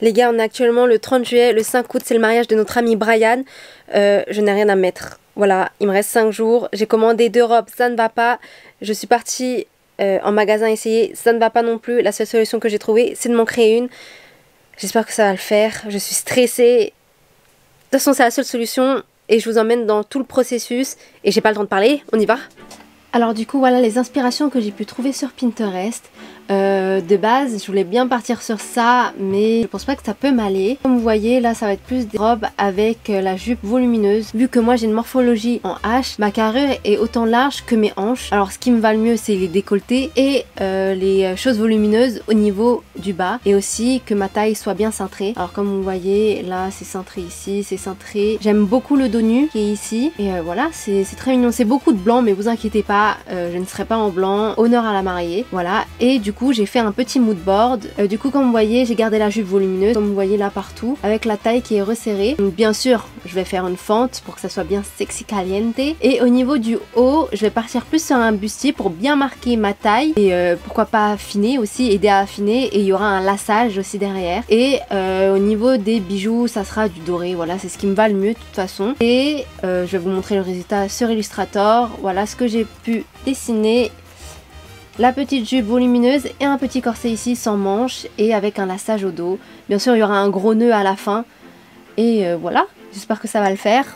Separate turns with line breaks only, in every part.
Les gars, on est actuellement le 30 juillet, le 5 août, c'est le mariage de notre ami Brian. Je n'ai rien à mettre. Voilà, il me reste 5 jours. J'ai commandé 2 robes, ça ne va pas. Je suis partie en magasin essayer, ça ne va pas non plus. La seule solution que j'ai trouvée, c'est de m'en créer une. J'espère que ça va le faire. Je suis stressée. De toute façon, c'est la seule solution et je vous emmène dans tout le processus. Et j'ai pas le temps de parler, on y va? Alors du coup, voilà les inspirations que j'ai pu trouver sur Pinterest. De base, je voulais bien partir sur ça, mais je pense pas que ça peut m'aller. Comme vous voyez, là, ça va être plus des robes avec la jupe volumineuse. Vu que moi, j'ai une morphologie en H, ma carrure est autant large que mes hanches. Alors, ce qui me va le mieux, c'est les décolletés et les choses volumineuses au niveau du bas. Et aussi que ma taille soit bien cintrée. Alors, comme vous voyez, là, c'est cintré ici, c'est cintré. J'aime beaucoup le dos nu qui est ici. Et voilà, c'est très mignon. C'est beaucoup de blanc, mais vous inquiétez pas, je ne serai pas en blanc. Honneur à la mariée. Voilà. Et du coup, j'ai fait un petit mood board. Du coup, comme vous voyez, j'ai gardé la jupe volumineuse, comme vous voyez là partout, avec la taille qui est resserrée. Donc, bien sûr, je vais faire une fente pour que ça soit bien sexy caliente. Et au niveau du haut, je vais partir plus sur un bustier pour bien marquer ma taille. Et pourquoi pas affiner aussi, aider à affiner. Et il y aura un lassage aussi derrière. Et au niveau des bijoux, ça sera du doré. Voilà, c'est ce qui me va le mieux de toute façon. Et je vais vous montrer le résultat sur Illustrator. Voilà ce que j'ai pu dessiner. La petite jupe volumineuse et un petit corset ici sans manches et avec un lassage au dos. Bien sûr, il y aura un gros nœud à la fin. Et voilà, j'espère que ça va le faire.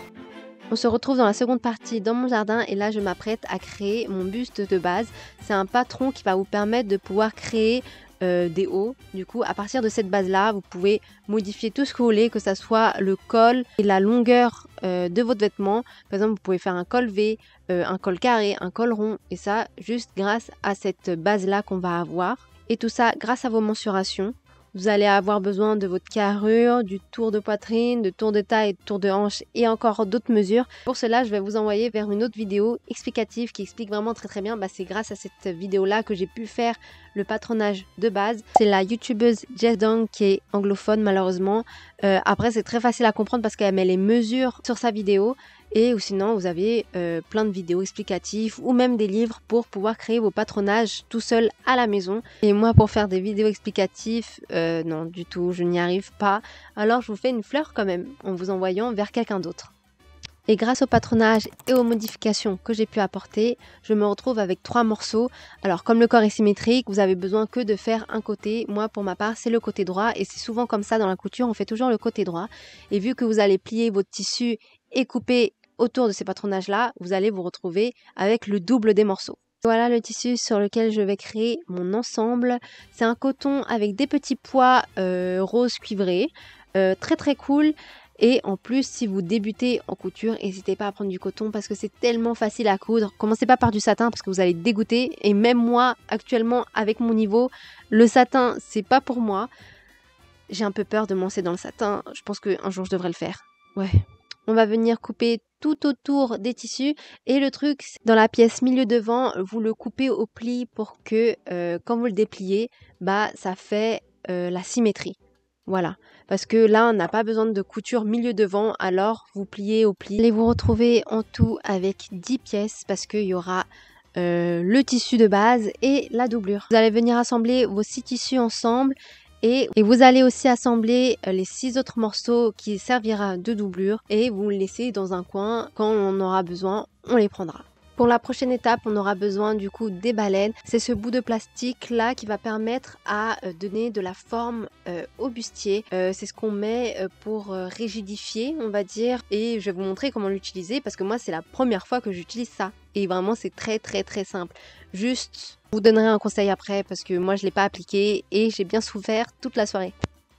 On se retrouve dans la seconde partie dans mon jardin et là je m'apprête à créer mon buste de base. C'est un patron qui va vous permettre de pouvoir créer des hauts. Du coup, à partir de cette base là, vous pouvez modifier tout ce que vous voulez, que ça soit le col et la longueur de votre vêtement. Par exemple, vous pouvez faire un col V, un col carré, un col rond et ça juste grâce à cette base là qu'on va avoir. Et tout ça grâce à vos mensurations. Vous allez avoir besoin de votre carrure, du tour de poitrine, de tour de taille, de tour de hanche et encore d'autres mesures. Pour cela, je vais vous envoyer vers une autre vidéo explicative qui explique vraiment très bien. C'est grâce à cette vidéo-là que j'ai pu faire le patronage de base. C'est la youtubeuse Jess Dong qui est anglophone malheureusement. Après, c'est très facile à comprendre parce qu'elle met les mesures sur sa vidéo. Et ou sinon, vous avez plein de vidéos explicatives ou même des livres pour pouvoir créer vos patronages tout seul à la maison. Et moi, pour faire des vidéos explicatives, non du tout, je n'y arrive pas. Alors, je vous fais une fleur quand même en vous envoyant vers quelqu'un d'autre. Et grâce au patronage et aux modifications que j'ai pu apporter, je me retrouve avec 3 morceaux. Alors comme le corps est symétrique, vous avez besoin que de faire un côté. Moi pour ma part c'est le côté droit et c'est souvent comme ça dans la couture, on fait toujours le côté droit. Et vu que vous allez plier votre tissu et couper autour de ces patronages là, vous allez vous retrouver avec le double des morceaux. Voilà le tissu sur lequel je vais créer mon ensemble. C'est un coton avec des petits pois rose cuivré, très cool. Et en plus, si vous débutez en couture, n'hésitez pas à prendre du coton parce que c'est tellement facile à coudre. Commencez pas par du satin parce que vous allez dégoûter. Et même moi, actuellement, avec mon niveau, le satin, c'est pas pour moi. J'ai un peu peur de me lancer dans le satin. Je pense qu'un jour, je devrais le faire. Ouais. On va venir couper tout autour des tissus. Et le truc, dans la pièce milieu devant, vous le coupez au pli pour que quand vous le dépliez, ça fait la symétrie. Voilà, parce que là on n'a pas besoin de couture milieu devant, alors vous pliez au pli. Allez vous retrouver en tout avec 10 pièces parce qu'il y aura le tissu de base et la doublure. Vous allez venir assembler vos 6 tissus ensemble et vous allez aussi assembler les 6 autres morceaux qui servira de doublure et vous les laissez dans un coin. Quand on aura besoin, on les prendra. Pour la prochaine étape, on aura besoin du coup des baleines. C'est ce bout de plastique là qui va permettre à donner de la forme au bustier. C'est ce qu'on met pour rigidifier, on va dire. Et je vais vous montrer comment l'utiliser parce que moi c'est la première fois que j'utilise ça. Et vraiment c'est très simple. Juste, je vous donnerai un conseil après parce que moi je ne l'ai pas appliqué et j'ai bien souffert toute la soirée.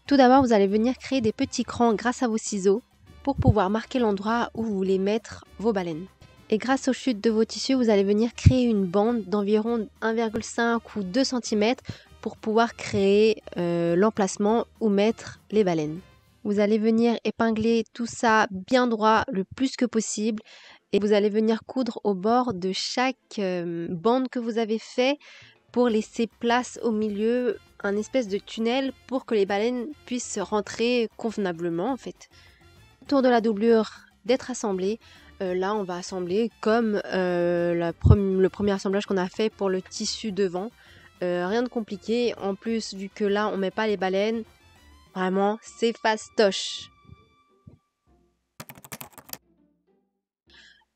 Tout d'abord, vous allez venir créer des petits crans grâce à vos ciseaux pour pouvoir marquer l'endroit où vous voulez mettre vos baleines. Et grâce aux chutes de vos tissus, vous allez venir créer une bande d'environ 1,5 ou 2 cm pour pouvoir créer l'emplacement où mettre les baleines. Vous allez venir épingler tout ça bien droit le plus que possible et vous allez venir coudre au bord de chaque bande que vous avez fait pour laisser place au milieu, un espèce de tunnel pour que les baleines puissent rentrer convenablement en fait. Autour de la doublure d'être assemblée, là on va assembler comme le premier assemblage qu'on a fait pour le tissu devant. Rien de compliqué, en plus vu que là on met pas les baleines, Vraiment, c'est fastoche.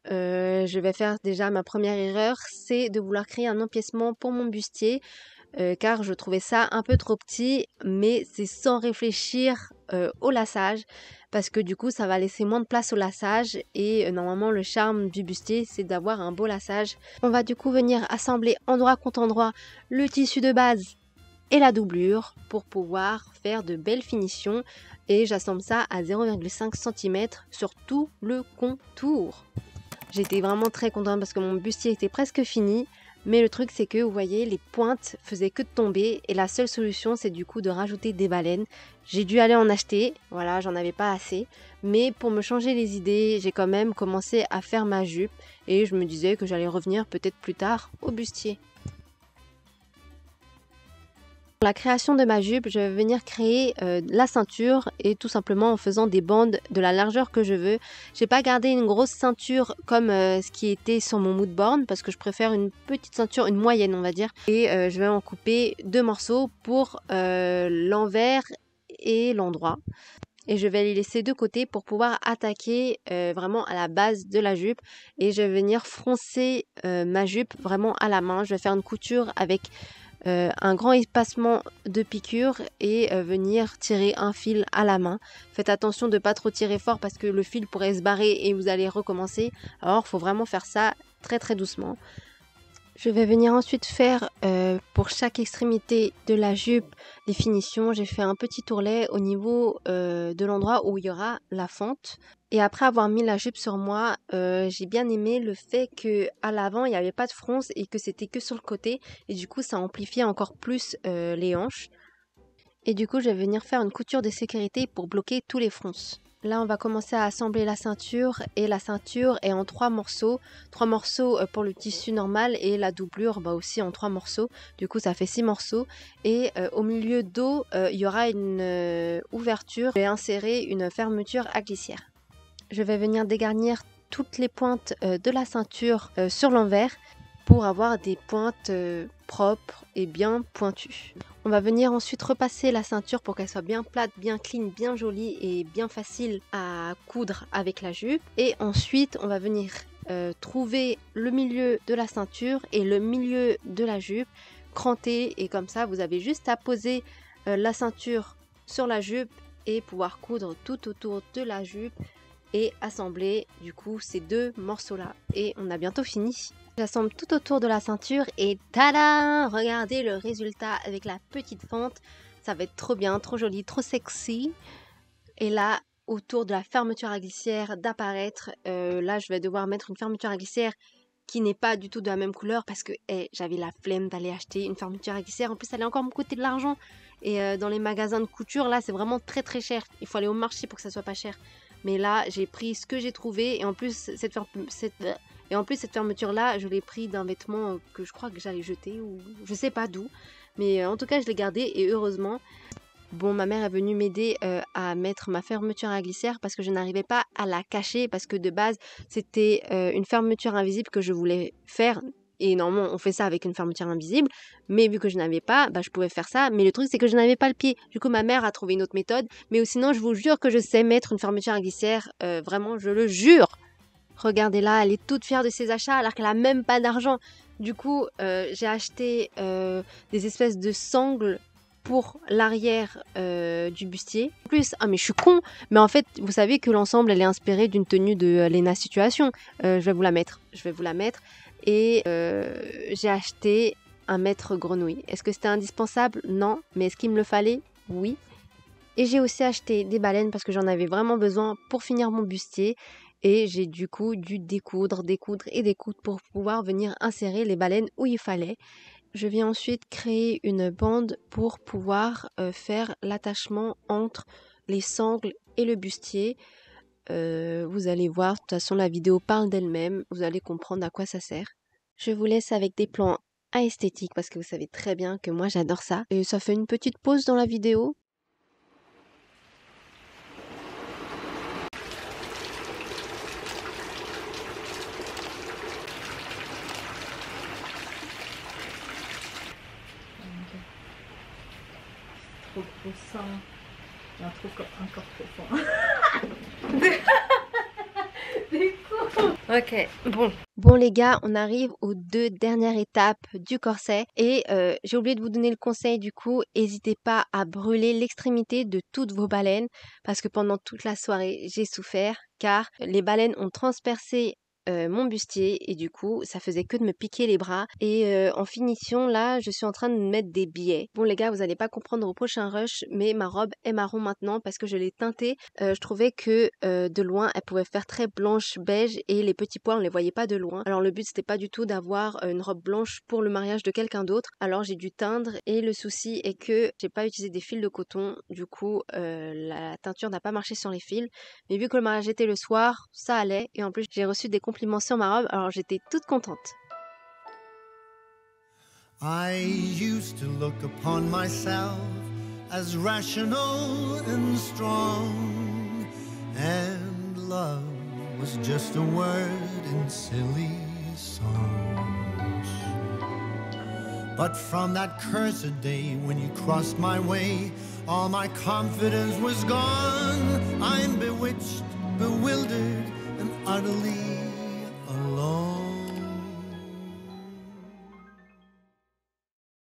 Je vais faire déjà ma première erreur, c'est de vouloir créer un empiècement pour mon bustier, car je trouvais ça un peu trop petit, mais c'est sans réfléchir au lassage, parce que du coup ça va laisser moins de place au lassage et normalement le charme du bustier c'est d'avoir un beau lassage. On va du coup venir assembler endroit contre endroit le tissu de base et la doublure pour pouvoir faire de belles finitions, et j'assemble ça à 0,5 cm sur tout le contour. J'étais vraiment très contente parce que mon bustier était presque fini, mais le truc c'est que vous voyez les pointes faisaient que de tomber et la seule solution c'est du coup de rajouter des baleines. J'ai dû aller en acheter, voilà, j'en avais pas assez, mais pour me changer les idées j'ai quand même commencé à faire ma jupe et je me disais que j'allais revenir peut-être plus tard au bustier. Pour la création de ma jupe, je vais venir créer la ceinture et tout simplement en faisant des bandes de la largeur que je veux. J'ai pas gardé une grosse ceinture comme ce qui était sur mon mood board parce que je préfère une petite ceinture, une moyenne on va dire. Et je vais en couper 2 morceaux pour l'envers et l'endroit. Et je vais les laisser de côté pour pouvoir attaquer vraiment à la base de la jupe. Et je vais venir froncer ma jupe vraiment à la main. Je vais faire une couture avec un grand espacement de piqûre et venir tirer un fil à la main. Faites attention de ne pas trop tirer fort parce que le fil pourrait se barrer et vous allez recommencer. Alors il faut vraiment faire ça très très doucement. Je vais venir ensuite faire pour chaque extrémité de la jupe les finitions. J'ai fait un petit tourlet au niveau de l'endroit où il y aura la fente. Et après avoir mis la jupe sur moi, j'ai bien aimé le fait qu'à l'avant il n'y avait pas de fronce et que c'était que sur le côté. Et du coup ça amplifiait encore plus les hanches. Et du coup je vais venir faire une couture de sécurité pour bloquer tous les fronces. Là, on va commencer à assembler la ceinture et la ceinture est en 3 morceaux. 3 morceaux pour le tissu normal et la doublure aussi en 3 morceaux. Du coup, ça fait 6 morceaux. Et au milieu d'eau, il y aura une ouverture. Je vais insérer une fermeture à glissière. Je vais venir dégarnir toutes les pointes de la ceinture sur l'envers pour avoir des pointes propres et bien pointues. On va venir ensuite repasser la ceinture pour qu'elle soit bien plate, bien clean, bien jolie et bien facile à coudre avec la jupe. Et ensuite, on va venir trouver le milieu de la ceinture et le milieu de la jupe, cranter, et comme ça, vous avez juste à poser la ceinture sur la jupe et pouvoir coudre tout autour de la jupe et assembler du coup ces 2 morceaux là. Et on a bientôt fini. J'assemble tout autour de la ceinture et tada! Regardez le résultat avec la petite fente. Ça va être trop bien, trop joli, trop sexy. Et là, autour de la fermeture à glissière d'apparaître, là je vais devoir mettre une fermeture à glissière qui n'est pas du tout de la même couleur parce que j'avais la flemme d'aller acheter une fermeture à glissière. En plus, ça allait encore me coûter de l'argent. Et dans les magasins de couture, là, c'est vraiment très très cher. Il faut aller au marché pour que ça soit pas cher. Mais là, j'ai pris ce que j'ai trouvé. Et en plus, cette fermeture là, je l'ai pris d'un vêtement que je crois que j'allais jeter ou je sais pas d'où. Mais en tout cas, je l'ai gardé et heureusement. Bon, ma mère est venue m'aider à mettre ma fermeture à glissière parce que je n'arrivais pas à la cacher parce que de base, c'était une fermeture invisible que je voulais faire. Et normalement, on fait ça avec une fermeture invisible. Mais vu que je n'avais pas, je pouvais faire ça. Mais le truc, c'est que je n'avais pas le pied. Du coup, ma mère a trouvé une autre méthode. Mais sinon, je vous jure que je sais mettre une fermeture à glissière. Vraiment, je le jure. Regardez là, elle est toute fière de ses achats alors qu'elle a même pas d'argent. Du coup, j'ai acheté des espèces de sangles pour l'arrière du bustier. En plus, mais je suis con, mais en fait, vous savez que l'ensemble, elle est inspirée d'une tenue de Lena Situation. Je vais vous la mettre. Et j'ai acheté un mètre grenouille. Est-ce que c'était indispensable? Non. Mais est-ce qu'il me le fallait? Oui. Et j'ai aussi acheté des baleines parce que j'en avais vraiment besoin pour finir mon bustier. Et j'ai du coup dû découdre pour pouvoir venir insérer les baleines où il fallait. Je viens ensuite créer une bande pour pouvoir faire l'attachement entre les sangles et le bustier. Vous allez voir, de toute façon la vidéo parle d'elle-même, vous allez comprendre à quoi ça sert. Je vous laisse avec des plans à esthétique parce que vous savez très bien que moi j'adore ça. Et ça fait une petite pause dans la vidéo.
Trop ça. Un corps trop fin.
Ok, bon. Bon les gars, on arrive aux 2 dernières étapes du corset et j'ai oublié de vous donner le conseil du coup, n'hésitez pas à brûler l'extrémité de toutes vos baleines parce que pendant toute la soirée, j'ai souffert car les baleines ont transpercé mon bustier et du coup ça faisait que de me piquer les bras et en finition là je suis en train de mettre des billets. Bon les gars vous allez pas comprendre au prochain rush mais ma robe est marron maintenant parce que je l'ai teintée. Je trouvais que de loin elle pouvait faire très blanche beige et les petits pois on les voyait pas de loin. Alors le but c'était pas du tout d'avoir une robe blanche pour le mariage de quelqu'un d'autre, alors j'ai dû teindre et le souci est que j'ai pas utilisé des fils de coton, du coup la teinture n'a pas marché sur les fils. Mais vu que le mariage était le soir, ça allait. Et en plus, j'ai reçu des compliments sur ma robe, alors j'étais toute contente.
I used to look upon myself as rational and strong, and love was just a word in silly songs. But from that cursed day when you crossed my way, all my confidence was gone. I'm bewitched, bewildered, and utterly